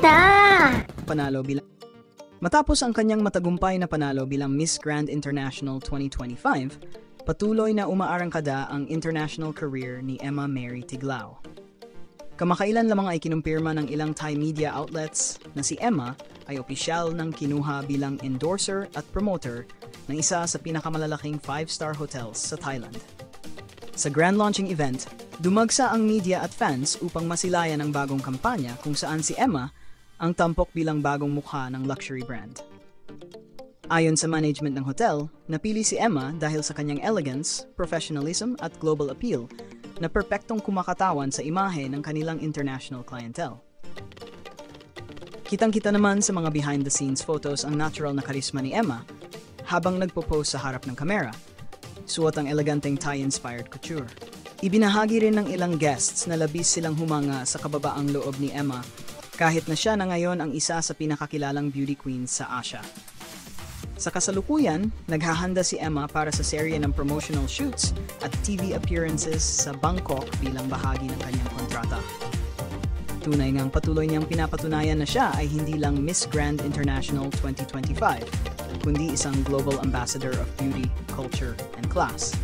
kita! Panalo bilang Matapos ang kanyang matagumpay na panalo bilang Miss Grand International 2025, patuloy na umaarangkada ang international career ni Emma Mary Tiglao. Kamakailan lamang ay kinumpirma ng ilang Thai media outlets na si Emma ay opisyal ng kinuha bilang endorser at promoter ng isa sa pinakamalalaking 5-star hotels sa Thailand. Sa grand launching event, dumagsa ang media at fans upang masilayan ang bagong kampanya kung saan si Emma ang tampok bilang bagong mukha ng luxury brand. Ayon sa management ng hotel, napili si Emma dahil sa kanyang elegance, professionalism at global appeal na perpektong kumakatawan sa imahe ng kanilang international clientele. Kitang-kita naman sa mga behind-the-scenes photos ang natural na karisma ni Emma habang nagpo-pose sa harap ng kamera, suot ang eleganteng Thai-inspired couture. Ibinahagi rin ng ilang guests na labis silang humanga sa kababaang loob ni Emma kahit na siya na ngayon ang isa sa pinakakilalang beauty queens sa Asia. Sa kasalukuyan, naghahanda si Emma para sa serye ng promotional shoots at TV appearances sa Bangkok bilang bahagi ng kanyang kontrata. Tunay ngang patuloy niyang pinapatunayan na siya ay hindi lang Miss Grand International 2025, kundi isang global ambassador of beauty, culture, and class.